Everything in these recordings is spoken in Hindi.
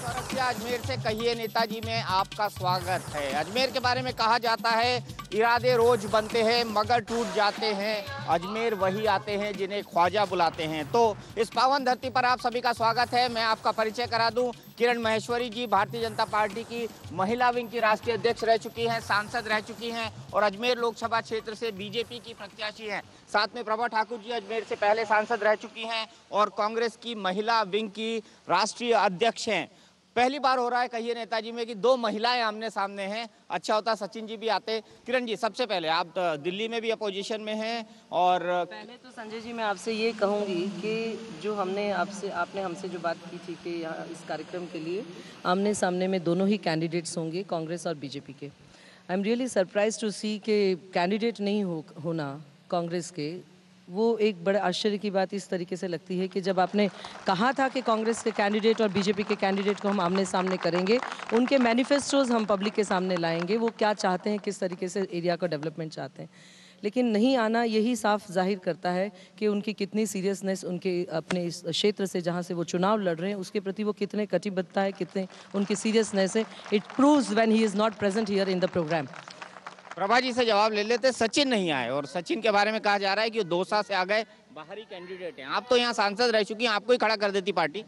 नमस्ते। अजमेर से कहिए नेताजी में आपका स्वागत है। अजमेर के बारे में कहा जाता है इरादे रोज बनते हैं मगर टूट जाते हैं। अजमेर वही आते हैं जिन्हें ख्वाजा बुलाते हैं। तो इस पावन धरती पर आप सभी का स्वागत है। मैं आपका परिचय करा दूं, किरण माहेश्वरी जी भारतीय जनता पार्टी की महिला विंग की राष्ट्रीय अध्यक्ष रह चुकी हैं, सांसद रह चुकी हैं और अजमेर लोकसभा क्षेत्र से बीजेपी की प्रत्याशी हैं। साथ में प्रभा ठाकुर जी अजमेर से पहले सांसद रह चुकी हैं और कांग्रेस की महिला विंग की राष्ट्रीय अध्यक्ष हैं। पहली बार हो रहा है कहिए नेताजी में कि दो महिलाएं आमने सामने हैं। अच्छा होता सचिन जी भी आते। किरण जी, सबसे पहले आप दिल्ली में भी अपोजिशन में हैं और पहले तो संजय जी मैं आपसे ये कहूँगी कि जो आपने हमसे जो बात की थी कि यहाँ इस कार्यक्रम के लिए आमने सामने में दोनों ही कैंडिडेट्स होंगे, कांग्रेस और बीजेपी के। I am really surprise to see कि कैंडिडेट नहीं होना कांग्रेस के, वो एक बड़े आश्चर्य की बात इस तरीके से लगती है कि जब आपने कहा था कि कांग्रेस के कैंडिडेट और बीजेपी के कैंडिडेट को हम आमने सामने करेंगे, उनके मैनिफेस्टोज हम पब्लिक के सामने लाएंगे, वो क्या चाहते हैं, किस तरीके से एरिया का डेवलपमेंट चाहते हैं, लेकिन नहीं आना यही साफ जाहिर करता है कि उनकी कितनी सीरियसनेस उनके अपने इस क्षेत्र से जहाँ से वो चुनाव लड़ रहे हैं उसके प्रति वो कितने कटिबद्धता है, कितने उनकी सीरियसनेस है। It proves when he is not present here in the programme. Prabha ji से जवाब ले लेते। सचिन नहीं आए और सचिन के बारे में कहा जा रहा है कि वो दौसा से आ गए, बाहरी कैंडिडेट हैं। आप तो यहाँ सांसद रह चुकी हैं, आपको ही खड़ा कर देती पार्टी।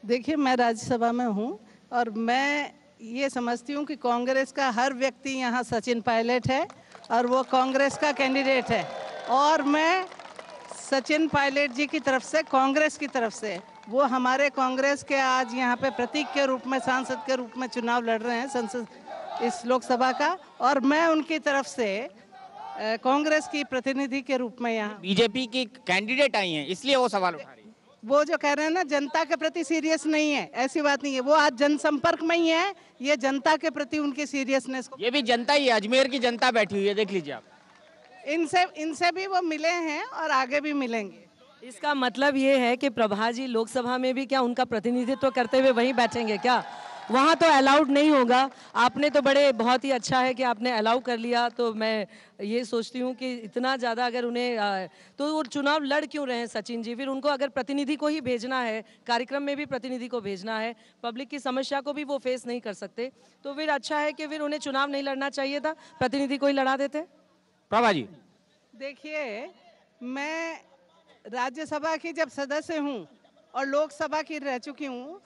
देखिए, मैं राज्यसभा में हूँ और मैं ये समझती हूँ कि कांग्रेस का हर व्यक्ति यहाँ सचिन पायलट है और वो कांग्रेस का कैंडिडेट है और मैं सचिन पायलट जी की तरफ से, कांग्रेस की तरफ से, वो हमारे कांग्रेस के आज यहाँ पे प्रतीक के रूप में, सांसद के रूप में चुनाव लड़ रहे हैं संसद इस लोकसभा का, और मैं उनकी तरफ से कांग्रेस की प्रतिनिधि के रूप में यहाँ। बीजेपी की कैंडिडेट आई हैं इसलिए वो सवाल उठा रही है। वो जो कह रहे हैं ना जनता के प्रति सीरियस नहीं है, ऐसी बात नहीं है। वो आज जनसंपर्क में ही है, ये जनता के प्रति उनकी सीरियसनेस। ये भी जनता ही है, अजमेर की जनता बैठी हुई है, देख लीजिए आप। इनसे भी वो मिले हैं और आगे भी मिलेंगे। इसका मतलब ये है कि प्रभा जी लोकसभा में भी क्या उनका प्रतिनिधित्व करते हुए वहीं बैठेंगे क्या? वहाँ तो अलाउड नहीं होगा। आपने तो बहुत ही अच्छा है कि आपने अलाउ कर लिया। तो मैं ये सोचती हूँ कि इतना ज़्यादा अगर उन्हें तो वो चुनाव लड़ क्यों रहे हैं सचिन जी? फिर उनको अगर प्रतिनिधि को ही भेजना है, कार्यक्रम में भी प्रतिनिधि को भेजना है, पब्लिक की समस्या को भी वो फेस नहीं कर सकते, तो फिर अच्छा है कि फिर उन्हें चुनाव नहीं लड़ना चाहिए था, प्रतिनिधि को ही लड़ा देते। प्रभा जी देखिए, मैं राज्यसभा की जब सदस्य हूँ और लोकसभा की रह चुकी हूँ,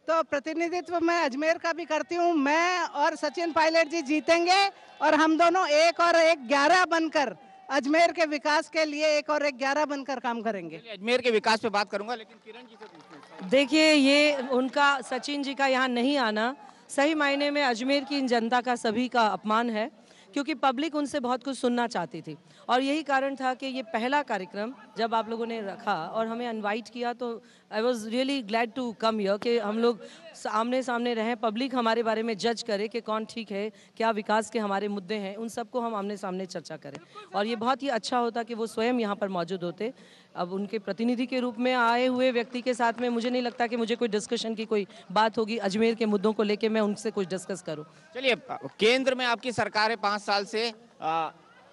तो प्रतिनिधित्व मैं अजमेर का भी करती हूँ। मैं और सचिन पायलट जी जीतेंगे और हम दोनों 1 और 1 11 बनकर अजमेर के विकास के लिए 1 और 1 11 बनकर काम करेंगे। अजमेर के विकास पे बात करूंगा, लेकिन किरण जी से पूछना है। देखिए, ये उनका सचिन जी का यहाँ नहीं आना सही मायने में अजमेर की जनता का सभी का अपमान है, क्योंकि पब्लिक उनसे बहुत कुछ सुनना चाहती थी और यही कारण था कि ये पहला कार्यक्रम जब आप लोगों ने रखा और हमें इनवाइट किया तो I was really glad to come here कि हम लोग आमने सामने रहें, पब्लिक हमारे बारे में जज करे कि कौन ठीक है, क्या विकास के हमारे मुद्दे हैं, उन सबको हम आमने सामने चर्चा करें। और ये बहुत ही अच्छा होता कि वो स्वयं यहाँ पर मौजूद होते। अब उनके प्रतिनिधि के रूप में आए हुए व्यक्ति के साथ में मुझे नहीं लगता कि मुझे कोई डिस्कशन की कोई बात होगी अजमेर के मुद्दों को लेके मैं उनसे कुछ डिस्कस करूं। चलिए, केंद्र में आपकी सरकार है 5 साल से,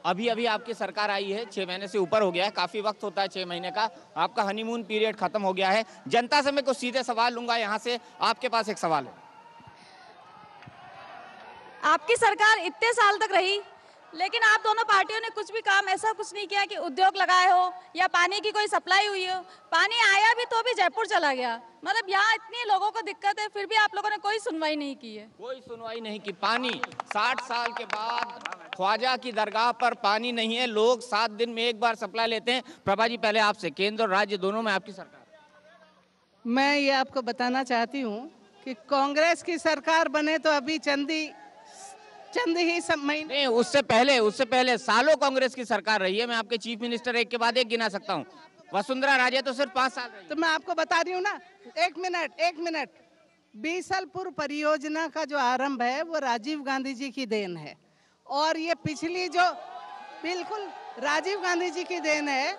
अभी आपकी सरकार आई है, 6 महीने से ऊपर हो गया है, काफी वक्त होता है 6 महीने का। आपका हनीमून पीरियड खत्म हो गया है। जनता से मैं कुछ सीधे सवाल लूंगा। यहाँ से आपके पास एक सवाल है। आपकी सरकार इतने साल तक रही, लेकिन आप दोनों पार्टियों ने कुछ भी काम ऐसा कुछ नहीं किया कि उद्योग लगाए हो या पानी की कोई सप्लाई हुई हो। पानी आया भी तो भी जयपुर चला गया। मतलब यहाँ इतनी लोगों को दिक्कत है, फिर भी आप लोगों ने कोई सुनवाई नहीं की है। कोई सुनवाई नहीं की। पानी 60 साल के बाद ख्वाजा की दरगाह पर पानी नहीं है, लोग 7 दिन में एक बार सप्लाई लेते हैं। प्रभा जी, पहले आपसे, केंद्र और राज्य दोनों में आपकी सरकार। मैं ये आपको बताना चाहती हूँ कि कांग्रेस की सरकार बने तो अभी चंद ही महीने नहीं, उससे पहले सालों कांग्रेस की सरकार रही है। मैं आपके चीफ मिनिस्टर एक के बाद एक गिना सकता हूँ। वसुंधरा राजे तो सिर्फ 5 साल रही। तो मैं आपको बता रही हूँ ना, एक मिनट। बीसलपुर परियोजना का जो आरंभ है वो राजीव गांधी जी की देन है और ये पिछली जो बिल्कुल राजीव गांधी जी की देन है,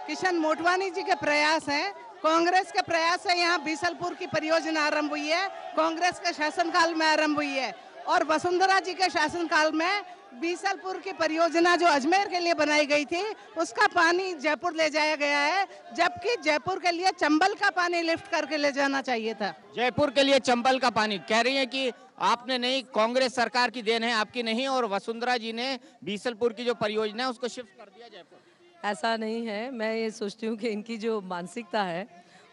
किशन मोटवानी जी के प्रयास हैं, कांग्रेस के प्रयास से यहाँ बीसलपुर की परियोजना आरंभ हुई है, कांग्रेस के शासनकाल में आरंभ हुई है और वसुंधरा जी के शासनकाल में बीसलपुर की परियोजना जो अजमेर के लिए बनाई गई थी उसका पानी जयपुर ले जाया गया है, जबकि जयपुर के लिए चंबल का पानी लिफ्ट करके ले जाना चाहिए था। जयपुर के लिए चंबल का पानी कह रही है कि आपने नहीं, कांग्रेस सरकार की देन है, आपकी नहीं, और वसुंधरा जी ने बीसलपुर की जो परियोजना है उसको शिफ्ट कर दिया जयपुर। ऐसा नहीं है। मैं ये सोचती हूँ कि इनकी जो मानसिकता है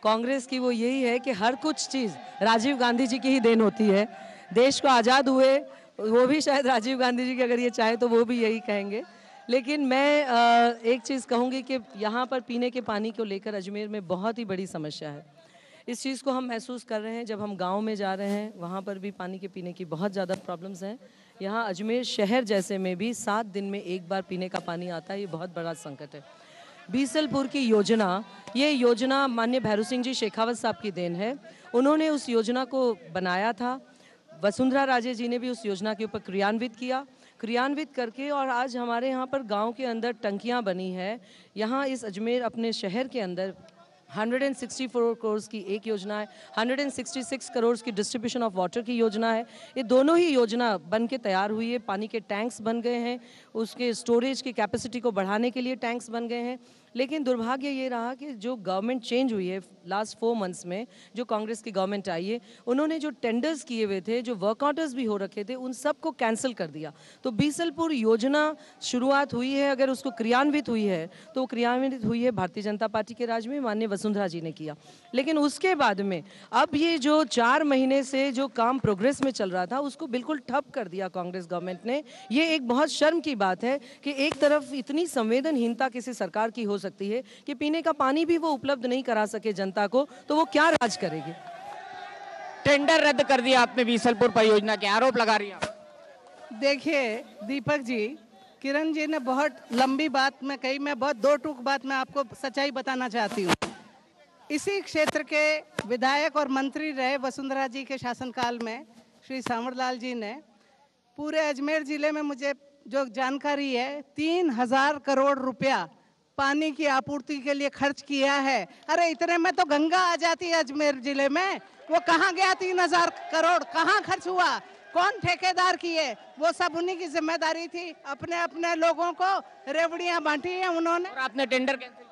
कांग्रेस की, वो यही है कि हर कुछ चीज़ राजीव गांधी जी की ही देन होती है। देश को आज़ाद हुए वो भी शायद राजीव गांधी जी की अगर ये चाहे तो वो भी यही कहेंगे। लेकिन मैं एक चीज़ कहूँगी कि यहाँ पर पीने के पानी को लेकर अजमेर में बहुत ही बड़ी समस्या है। इस चीज़ को हम महसूस कर रहे हैं जब हम गांव में जा रहे हैं, वहाँ पर भी पानी के पीने की बहुत ज़्यादा प्रॉब्लम्स हैं। यहाँ अजमेर शहर जैसे में भी 7 दिन में एक बार पीने का पानी आता है, ये बहुत बड़ा संकट है। बीसलपुर की योजना, ये योजना माननीय भैरू सिंह जी शेखावत साहब की देन है। उन्होंने उस योजना को बनाया था, वसुंधरा राजे जी ने भी उस योजना के ऊपर क्रियान्वित करके, और आज हमारे यहाँ पर गांव के अंदर टंकियाँ बनी है। यहाँ इस अजमेर अपने शहर के अंदर 164 करोड़ की एक योजना है, 166 करोड़ की डिस्ट्रीब्यूशन ऑफ वाटर की योजना है। ये दोनों ही योजना बन के तैयार हुई है। पानी के टैंक्स बन गए हैं, उसके स्टोरेज की कैपेसिटी को बढ़ाने के लिए टैंक्स बन गए हैं। लेकिन दुर्भाग्य ये रहा कि जो गवर्नमेंट चेंज हुई है लास्ट 4 मंथ्स में, जो कांग्रेस की गवर्नमेंट आई है, उन्होंने जो टेंडर्स किए हुए थे, जो वर्क ऑर्डर्स भी हो रखे थे, उन सब को कैंसिल कर दिया। तो बीसलपुर योजना शुरुआत हुई है, अगर उसको क्रियान्वित हुई है तो क्रियान्वित हुई है भारतीय जनता पार्टी के राज में, माननीय वसुंधरा जी ने किया। लेकिन उसके बाद में अब ये जो 4 महीने से जो काम प्रोग्रेस में चल रहा था उसको बिल्कुल ठप कर दिया कांग्रेस गवर्नमेंट ने। ये एक बहुत शर्म की बात है कि एक तरफ इतनी संवेदनहीनता किसी सरकार की हो सकती है कि पीने का पानी भी वो उपलब्ध नहीं करा सके जनता को, तो वो क्या राज करेगी। टेंडर रद्द कर दिया आपने बीसलपुर परियोजना के, आरोप लगा रही हैं। देखिए दीपक जी, किरण जी ने बहुत लंबी बात में कही, मैं बहुत 2 टूक बात में आपको सच्चाई बताना चाहती हूँ। इसी क्षेत्र के विधायक और मंत्री रहे वसुंधरा जी के शासनकाल में श्री सांवरलाल जी ने पूरे अजमेर जिले में, मुझे जो जानकारी है, 3000 करोड़ रुपया पानी की आपूर्ति के लिए खर्च किया है। अरे इतने में तो गंगा आ जाती है अजमेर जिले में, वो कहाँ गया 3000 करोड़, कहाँ खर्च हुआ, कौन ठेकेदार किए? वो सब उन्हीं की जिम्मेदारी थी। अपने अपने लोगों को रेवड़ियां बांटी हैं उन्होंने। और आपने टेंडर कैंसिल